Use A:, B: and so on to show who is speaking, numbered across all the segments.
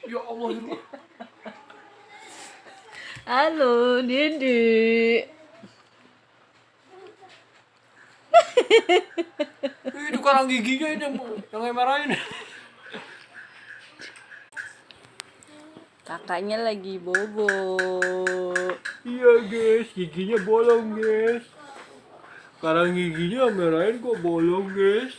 A: Ya Allah.
B: Halo, Dede.
A: Itu karang giginya ini yang merah ini.
B: Kakaknya lagi bobo.
A: Iya guys, giginya bolong guys. Karang giginya merahin kok bolong guys.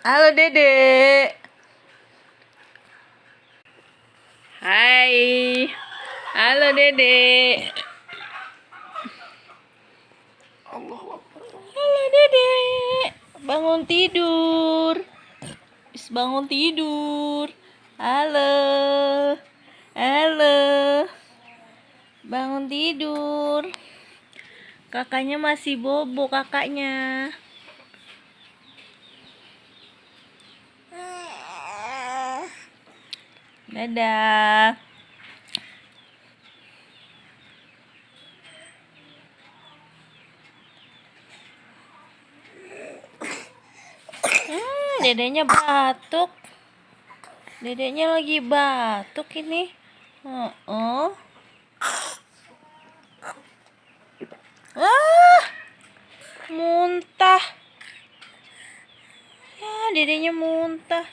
B: Halo, Dede. Hai. Halo, Dede.
A: Allah.
B: Halo, Dede. Bangun tidur. Bangun tidur. Halo. Halo. Bangun tidur. Kakaknya masih bobo kakaknya. Dadah. Dedenya batuk. Dedenya lagi batuk ini. Muntah. Ya, dedenya muntah.